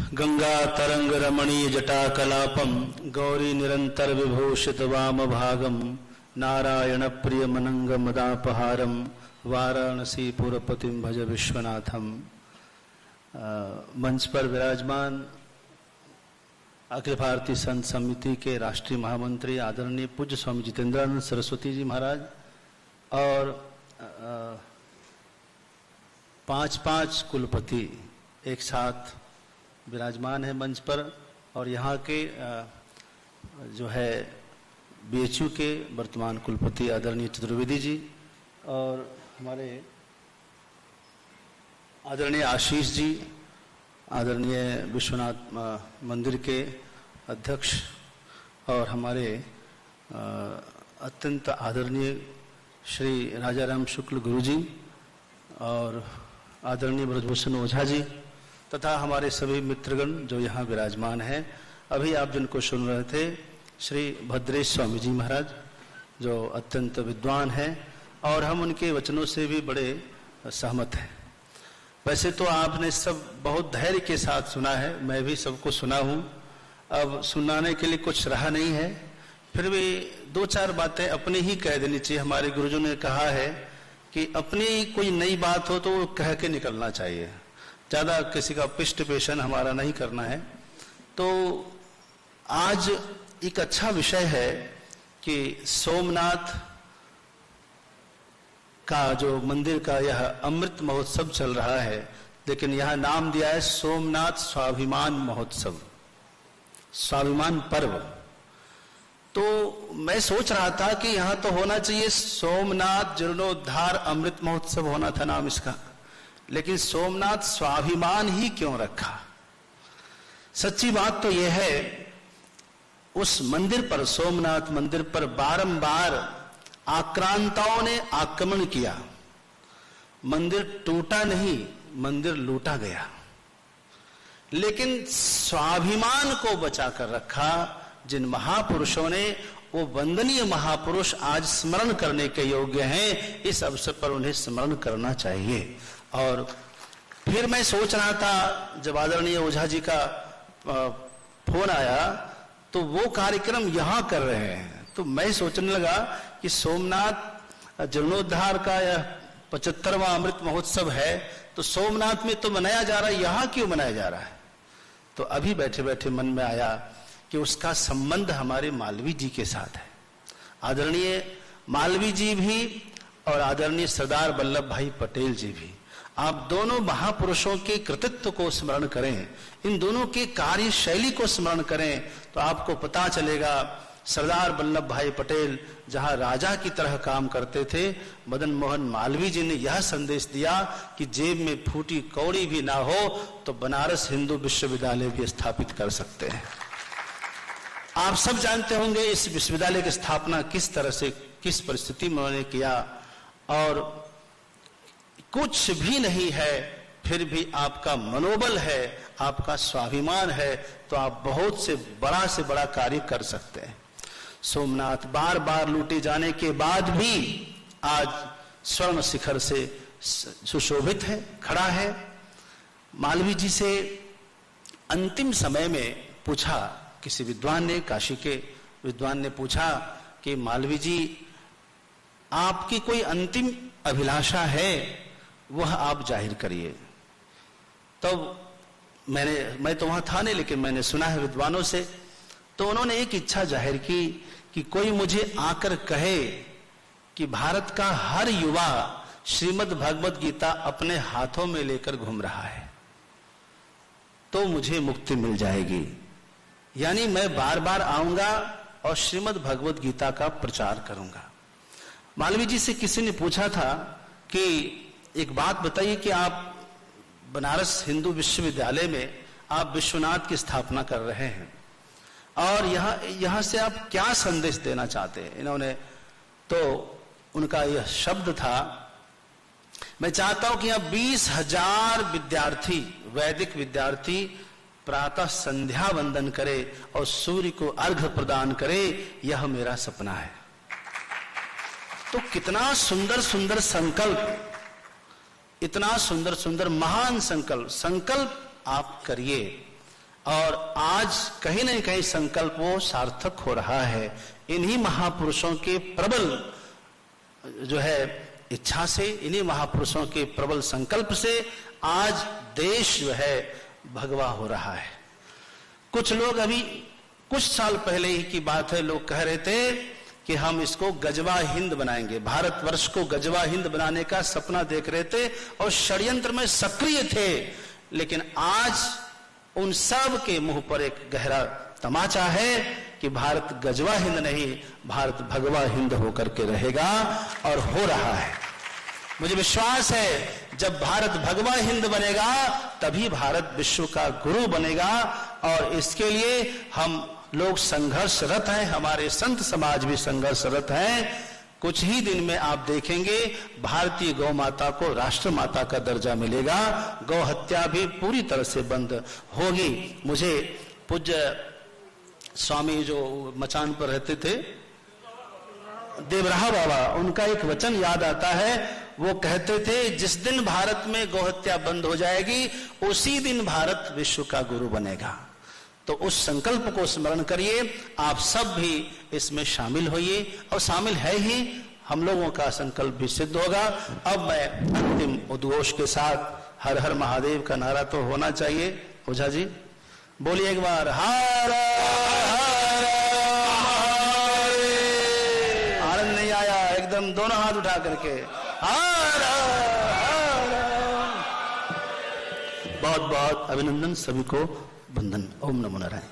गंगा तरंग रमणीय जटा कलापम गौरी निरंतर विभूषित वाम भागम नारायण प्रिय मनंग मदापहारम वाराणसी पुरपतिम भज विश्वनाथम। मंच पर विराजमान अखिल भारतीय संत समिति के राष्ट्रीय महामंत्री आदरणीय पूज्य स्वामी जितेंद्रानंद सरस्वती जी महाराज और 5 कुलपति एक साथ विराजमान है मंच पर, और यहाँ के जो है बीएचयू के वर्तमान कुलपति आदरणीय चतुर्वेदी जी और हमारे आदरणीय आशीष जी, आदरणीय विश्वनाथ मंदिर के अध्यक्ष और हमारे अत्यंत आदरणीय श्री राजाराम शुक्ल गुरु जी और आदरणीय ब्रजभूषण ओझा जी तथा हमारे सभी मित्रगण जो यहाँ विराजमान हैं। अभी आप जिनको सुन रहे थे श्री भद्रेश स्वामी जी महाराज जो अत्यंत विद्वान हैं और हम उनके वचनों से भी बड़े सहमत हैं। वैसे तो आपने सब बहुत धैर्य के साथ सुना है, मैं भी सबको सुना हूँ, अब सुनाने के लिए कुछ रहा नहीं है, फिर भी 2-4 बातें अपनी ही कह देनी चाहिए। हमारे गुरुजों ने कहा है कि अपनी कोई नई बात हो तो कह के निकलना चाहिए, ज़्यादा किसी का पिष्ट पेशन हमारा नहीं करना है। तो आज एक अच्छा विषय है कि सोमनाथ का जो मंदिर का यह अमृत महोत्सव चल रहा है, लेकिन यह नाम दिया है सोमनाथ स्वाभिमान महोत्सव, स्वाभिमान पर्व। तो मैं सोच रहा था कि यहां तो होना चाहिए सोमनाथ जीर्णोद्धार अमृत महोत्सव होना था नाम इसका, लेकिन सोमनाथ स्वाभिमान ही क्यों रखा। सच्ची बात तो यह है उस मंदिर पर, सोमनाथ मंदिर पर बारंबार आक्रांताओं ने आक्रमण किया, मंदिर टूटा नहीं, मंदिर लूटा गया, लेकिन स्वाभिमान को बचाकर रखा। जिन महापुरुषों ने, वो वंदनीय महापुरुष आज स्मरण करने के योग्य हैं, इस अवसर पर उन्हें स्मरण करना चाहिए। और फिर मैं सोच रहा था जब आदरणीय ओझा जी का फोन आया तो वो कार्यक्रम यहां कर रहे हैं, तो मैं सोचने लगा कि सोमनाथ जीर्णोद्धार का यह 75वां अमृत महोत्सव है, तो सोमनाथ में तो मनाया जा रहा है, यहां क्यों मनाया जा रहा है। तो अभी बैठे बैठे मन में आया कि उसका संबंध हमारे मालवीय जी के साथ है। आदरणीय मालवीय जी भी और आदरणीय सरदार वल्लभ भाई पटेल जी भी, आप दोनों महापुरुषों के कृतित्व को स्मरण करें, इन दोनों के कार्य शैली को स्मरण करें, तो आपको पता चलेगा सरदार वल्लभ भाई पटेल जहां राजा की तरह काम करते थे, मदन मोहन मालवीय जी ने यह संदेश दिया कि जेब में फूटी कौड़ी भी ना हो तो बनारस हिंदू विश्वविद्यालय भी स्थापित कर सकते हैं। आप सब जानते होंगे इस विश्वविद्यालय की स्थापना किस तरह से, किस परिस्थिति में उन्होंने किया, और कुछ भी नहीं है फिर भी आपका मनोबल है, आपका स्वाभिमान है, तो आप बहुत से बड़ा कार्य कर सकते हैं। सोमनाथ बार बार लूटे जाने के बाद भी आज स्वर्ण शिखर से सुशोभित है, खड़ा है। मालवीय जी से अंतिम समय में पूछा, किसी विद्वान ने, काशी के विद्वान ने पूछा कि मालवीय जी आपकी कोई अंतिम अभिलाषा है, वह आप जाहिर करिए। तो मैं तो वहां था नहीं, लेकिन मैंने सुना है विद्वानों से, तो उन्होंने एक इच्छा जाहिर की कि कोई मुझे आकर कहे कि भारत का हर युवा श्रीमद् भगवद गीता अपने हाथों में लेकर घूम रहा है तो मुझे मुक्ति मिल जाएगी। यानी मैं बार बार आऊंगा और श्रीमद् भगवद गीता का प्रचार करूंगा। मालवीय जी से किसी ने पूछा था कि एक बात बताइए कि आप बनारस हिंदू विश्वविद्यालय में आप विश्वनाथ की स्थापना कर रहे हैं और यहां से आप क्या संदेश देना चाहते हैं। इन्होंने तो उनका यह शब्द था, मैं चाहता हूं कि यहाँ 20,000 विद्यार्थी, वैदिक विद्यार्थी प्रातः संध्या वंदन करे और सूर्य को अर्घ्य प्रदान करे, यह मेरा सपना है। तो कितना सुंदर सुंदर संकल्प, इतना सुंदर सुंदर महान संकल्प आप करिए। और आज कहीं न कहीं संकल्प वो सार्थक हो रहा है। इन्हीं महापुरुषों के प्रबल जो है इच्छा से, इन्हीं महापुरुषों के प्रबल संकल्प से आज देश जो है भगवा हो रहा है। कुछ लोग अभी कुछ साल पहले ही की बात है, लोग कह रहे थे कि हम इसको गजवा हिंद बनाएंगे, भारतवर्ष को गजवा हिंद बनाने का सपना देख रहे थे और षड्यंत्र में सक्रिय थे। लेकिन आज उन सब के मुंह पर एक गहरा तमाचा है कि भारत गजवा हिंद नहीं, भारत भगवा हिंद होकर के रहेगा और हो रहा है। मुझे विश्वास है जब भारत भगवा हिंद बनेगा तभी भारत विश्व का गुरु बनेगा और इसके लिए हम लोग संघर्षरत हैं, हमारे संत समाज भी संघर्षरत हैं। कुछ ही दिन में आप देखेंगे भारतीय गौ माता को राष्ट्र माता का दर्जा मिलेगा, गौ हत्या भी पूरी तरह से बंद होगी। मुझे पूज्य स्वामी जो मचान पर रहते थे देवराहा बाबा, उनका एक वचन याद आता है। वो कहते थे जिस दिन भारत में गौ हत्या बंद हो जाएगी उसी दिन भारत विश्व का गुरु बनेगा। तो उस संकल्प को स्मरण करिए, आप सब भी इसमें शामिल होइए और शामिल है ही, हम लोगों का संकल्प भी सिद्ध होगा। अब मैं अंतिम उद्घोष के साथ हर हर महादेव का नारा तो होना चाहिए। ओझा जी बोलिए एक बार, हर हर महादेव। आनंद नहीं आया? एकदम दोनों हाथ उठा करके हर हर। बहुत बहुत अभिनंदन, सभी को वंदन। ओम नमो नारायण।